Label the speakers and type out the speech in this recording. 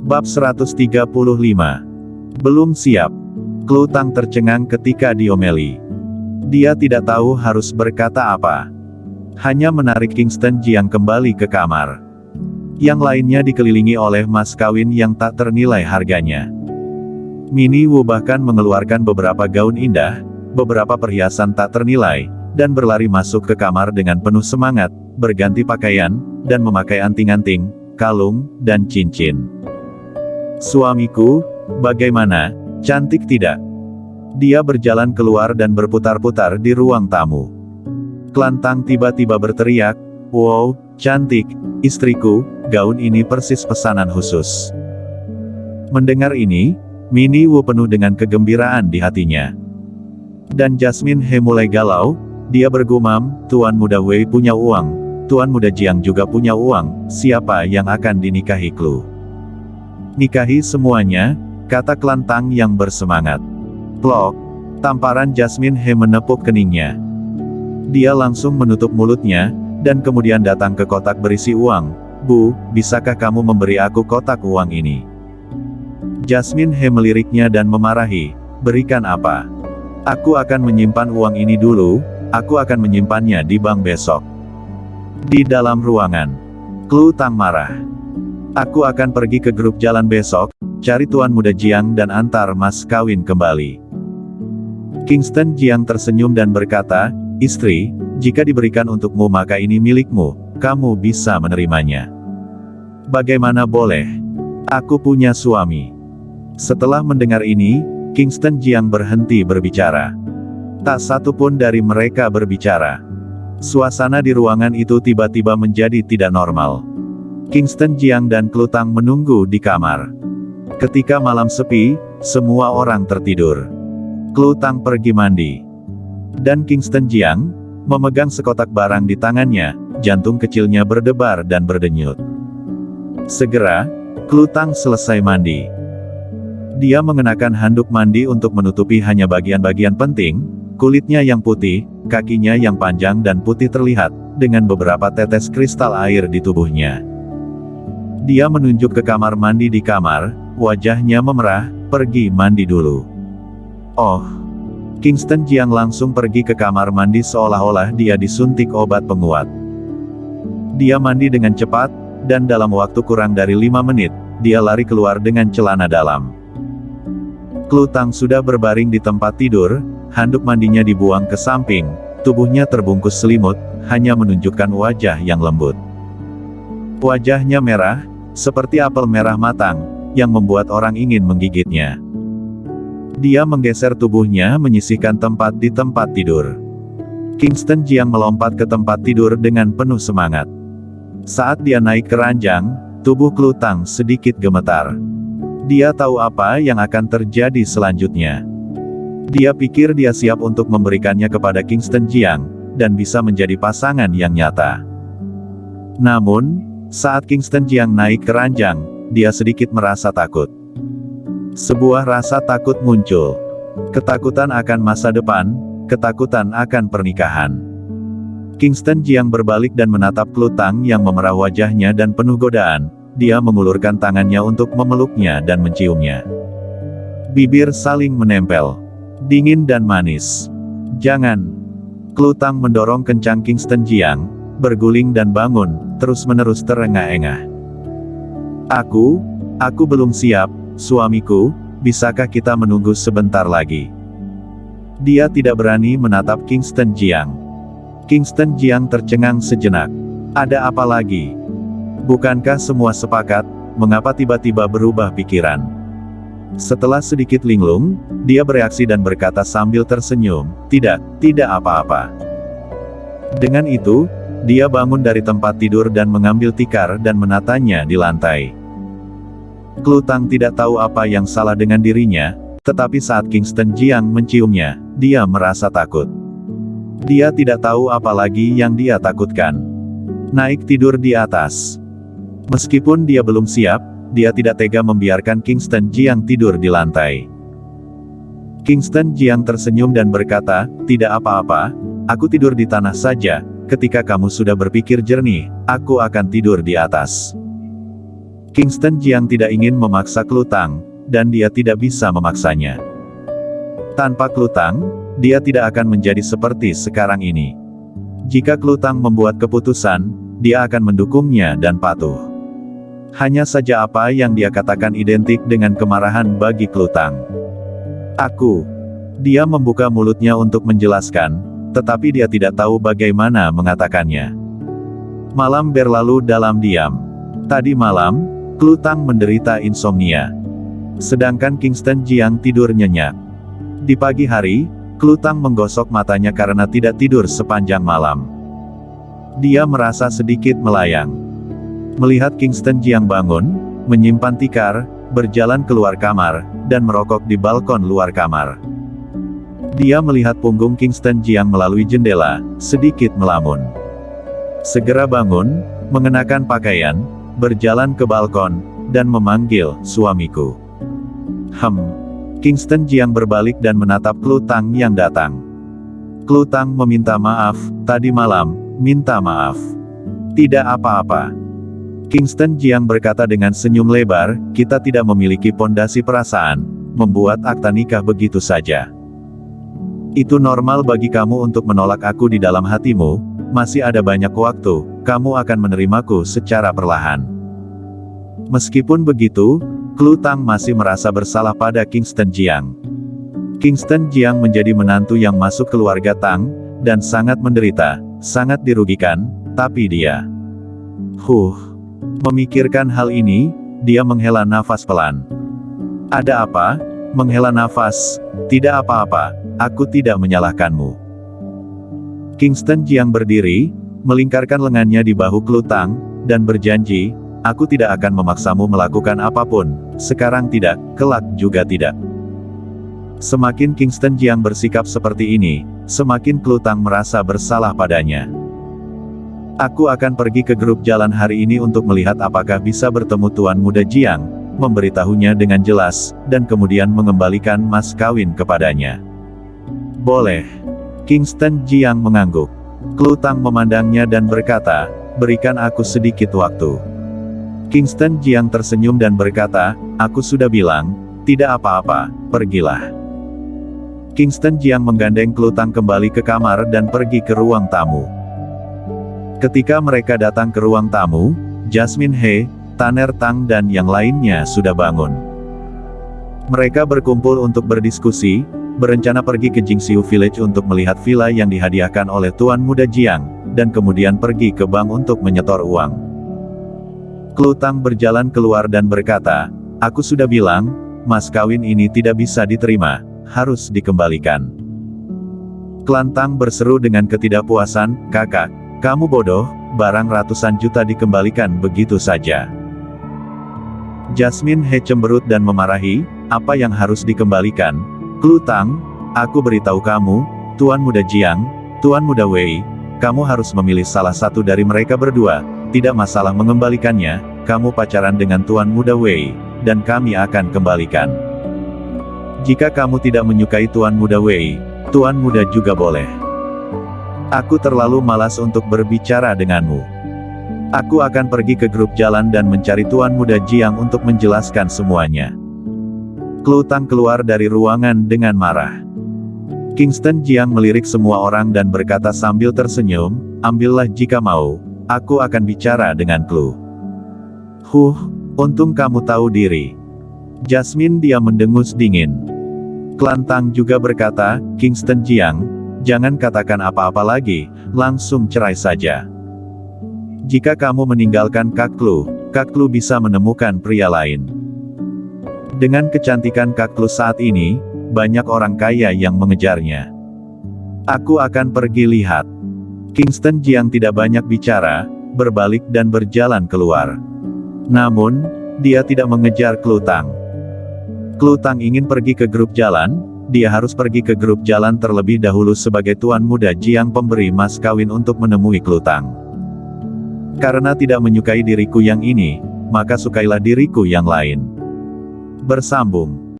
Speaker 1: Bab 135. Belum siap. Klutang tercengang ketika diomeli. Dia tidak tahu harus berkata apa. Hanya menarik Kingston Jiang kembali ke kamar. Yang lainnya dikelilingi oleh mas kawin yang tak ternilai harganya. Minnie Wu bahkan mengeluarkan beberapa gaun indah, beberapa perhiasan tak ternilai, dan berlari masuk ke kamar dengan penuh semangat, berganti pakaian, dan memakai anting-anting, kalung, dan cincin. Suamiku, bagaimana, cantik tidak? Dia berjalan keluar dan berputar-putar di ruang tamu. Klantang tiba-tiba berteriak, "Wow, cantik, istriku, gaun ini persis pesanan khusus." Mendengar ini, Minnie Wu penuh dengan kegembiraan di hatinya. Dan Jasmine He mulai galau, dia bergumam, "Tuan Muda Wei punya uang, Tuan Muda Jiang juga punya uang, siapa yang akan dinikahi Klu?" "Nikahi semuanya," kata Klantang yang bersemangat. Plok, tamparan Jasmine He menepuk keningnya. Dia langsung menutup mulutnya, dan kemudian datang ke kotak berisi uang. "Bu, bisakah kamu memberi aku kotak uang ini?" Jasmine He meliriknya dan memarahi, "Berikan apa? Aku akan menyimpan uang ini dulu, aku akan menyimpannya di bank besok." Di dalam ruangan, Klutang marah. "Aku akan pergi ke grup jalan besok, cari Tuan Muda Jiang dan antar mas kawin kembali." Kingston Jiang tersenyum dan berkata, "Istri, jika diberikan untukmu maka ini milikmu, kamu bisa menerimanya." "Bagaimana boleh? Aku punya suami." Setelah mendengar ini, Kingston Jiang berhenti berbicara. Tak satu pun dari mereka berbicara. Suasana di ruangan itu tiba-tiba menjadi tidak normal. Kingston Jiang dan Klutang menunggu di kamar. Ketika malam sepi, semua orang tertidur. Klutang pergi mandi. Dan Kingston Jiang memegang sekotak barang di tangannya, jantung kecilnya berdebar dan berdenyut. Segera, Klutang selesai mandi. Dia mengenakan handuk mandi untuk menutupi hanya bagian-bagian penting, kulitnya yang putih, kakinya yang panjang dan putih terlihat, dengan beberapa tetes kristal air di tubuhnya. Dia menunjuk ke kamar mandi di kamar, wajahnya memerah, "Pergi mandi dulu." Oh. Kingston Jiang langsung pergi ke kamar mandi seolah-olah dia disuntik obat penguat. Dia mandi dengan cepat, dan dalam waktu kurang dari 5 menit, dia lari keluar dengan celana dalam. Klutang sudah berbaring di tempat tidur, handuk mandinya dibuang ke samping, tubuhnya terbungkus selimut, hanya menunjukkan wajah yang lembut. Wajahnya merah, seperti apel merah matang, yang membuat orang ingin menggigitnya. Dia menggeser tubuhnya menyisihkan tempat di tempat tidur. Kingston Jiang melompat ke tempat tidur dengan penuh semangat. Saat dia naik ke ranjang, tubuh Klutang sedikit gemetar. Dia tahu apa yang akan terjadi selanjutnya. Dia pikir dia siap untuk memberikannya kepada Kingston Jiang, dan bisa menjadi pasangan yang nyata. Namun, saat Kingston Jiang naik ke ranjang, dia sedikit merasa takut. Sebuah rasa takut muncul. Ketakutan akan masa depan, ketakutan akan pernikahan. Kingston Jiang berbalik dan menatap Klutang yang memerah wajahnya dan penuh godaan. Dia mengulurkan tangannya untuk memeluknya dan menciumnya. Bibir saling menempel. Dingin dan manis. "Jangan." Klutang mendorong kencang Kingston Jiang, berguling dan bangun, terus-menerus terengah-engah. Aku belum siap, suamiku, bisakah kita menunggu sebentar lagi?" Dia tidak berani menatap Kingston Jiang. Kingston Jiang tercengang sejenak. Ada apa lagi? Bukankah semua sepakat, mengapa tiba-tiba berubah pikiran? Setelah sedikit linglung, dia bereaksi dan berkata sambil tersenyum, tidak apa-apa." Dengan itu, dia bangun dari tempat tidur dan mengambil tikar dan menatanya di lantai. Klutang tidak tahu apa yang salah dengan dirinya, tetapi saat Kingston Jiang menciumnya, dia merasa takut. Dia tidak tahu apa lagi yang dia takutkan. Naik tidur di atas. Meskipun dia belum siap, dia tidak tega membiarkan Kingston Jiang tidur di lantai. Kingston Jiang tersenyum dan berkata, "Tidak apa-apa, aku tidur di tanah saja, ketika kamu sudah berpikir jernih, aku akan tidur di atas." Kingston Jiang tidak ingin memaksa Klu Tang, dan dia tidak bisa memaksanya. Tanpa Klu Tang, dia tidak akan menjadi seperti sekarang ini. Jika Klu Tang membuat keputusan, dia akan mendukungnya dan patuh. Hanya saja apa yang dia katakan identik dengan kemarahan bagi Klu Tang. Dia membuka mulutnya untuk menjelaskan, tetapi dia tidak tahu bagaimana mengatakannya. Malam berlalu dalam diam. Tadi malam, Klu Tang menderita insomnia. Sedangkan Kingston Jiang tidur nyenyak. Di pagi hari, Klu Tang menggosok matanya karena tidak tidur sepanjang malam. Dia merasa sedikit melayang. Melihat Kingston Jiang bangun, menyimpan tikar, berjalan keluar kamar, dan merokok di balkon luar kamar. Dia melihat punggung Kingston Jiang melalui jendela, sedikit melamun. Segera bangun, mengenakan pakaian, berjalan ke balkon, dan memanggil, "Suamiku." Kingston Jiang berbalik dan menatap Klu Tang yang datang. Klu Tang meminta maaf, tadi malam, minta maaf. Tidak apa-apa. Kingston Jiang berkata dengan senyum lebar, kita tidak memiliki pondasi perasaan, membuat akta nikah begitu saja. Itu normal bagi kamu untuk menolak aku di dalam hatimu, masih ada banyak waktu, kamu akan menerimaku secara perlahan. Meskipun begitu, Klu Tang masih merasa bersalah pada Kingston Jiang. Kingston Jiang menjadi menantu yang masuk keluarga Tang, dan sangat menderita, sangat dirugikan, tapi dia... Memikirkan hal ini, dia menghela nafas pelan. Ada apa? Menghela nafas, tidak apa-apa, aku tidak menyalahkanmu. Kingston Jiang berdiri, melingkarkan lengannya di bahu Klu Tang, dan berjanji, aku tidak akan memaksamu melakukan apapun, sekarang tidak, kelak juga tidak. Semakin Kingston Jiang bersikap seperti ini, semakin Klu Tang merasa bersalah padanya. Aku akan pergi ke grup jalan hari ini untuk melihat apakah bisa bertemu Tuan Muda Jiang, memberitahunya dengan jelas, dan kemudian mengembalikan mas kawin kepadanya. Boleh. Kingston Jiang mengangguk. Klu Tang memandangnya dan berkata, berikan aku sedikit waktu. Kingston Jiang tersenyum dan berkata, aku sudah bilang, tidak apa-apa, pergilah. Kingston Jiang menggandeng Klu Tang kembali ke kamar dan pergi ke ruang tamu. Ketika mereka datang ke ruang tamu, Jasmine He, Tanner Tang dan yang lainnya sudah bangun. Mereka berkumpul untuk berdiskusi, berencana pergi ke Jingxiu Village untuk melihat villa yang dihadiahkan oleh Tuan Muda Jiang, dan kemudian pergi ke bank untuk menyetor uang. Klu Tang berjalan keluar dan berkata, aku sudah bilang, mas kawin ini tidak bisa diterima, harus dikembalikan. Klan Tang berseru dengan ketidakpuasan, kakak, kamu bodoh, barang ratusan juta dikembalikan begitu saja. Jasmine He cemberut dan memarahi, apa yang harus dikembalikan? Klu Tang, aku beritahu kamu, Tuan Muda Jiang, Tuan Muda Wei, kamu harus memilih salah satu dari mereka berdua, tidak masalah mengembalikannya, kamu pacaran dengan Tuan Muda Wei, dan kami akan kembalikan. Jika kamu tidak menyukai Tuan Muda Wei, Tuan Muda juga boleh. Aku terlalu malas untuk berbicara denganmu. Aku akan pergi ke grup jalan dan mencari Tuan Muda Jiang untuk menjelaskan semuanya. Klu Tang keluar dari ruangan dengan marah. Kingston Jiang melirik semua orang dan berkata sambil tersenyum, ambillah jika mau, aku akan bicara dengan Klu. Untung kamu tahu diri. Jasmine diam mendengus dingin. Klan Tang juga berkata, Kingston Jiang, jangan katakan apa-apa lagi, langsung cerai saja. Jika kamu meninggalkan Kak Klu bisa menemukan pria lain. Dengan kecantikan Kak Klu saat ini, banyak orang kaya yang mengejarnya. Aku akan pergi lihat. Kingston Jiang tidak banyak bicara, berbalik dan berjalan keluar. Namun, dia tidak mengejar Klu Tang. Klu Tang ingin pergi ke grup jalan, dia harus pergi ke grup jalan terlebih dahulu sebagai Tuan Muda Jiang pemberi mas kawin untuk menemui Klu Tang. Karena tidak menyukai diriku yang ini, maka sukailah diriku yang lain. Bersambung.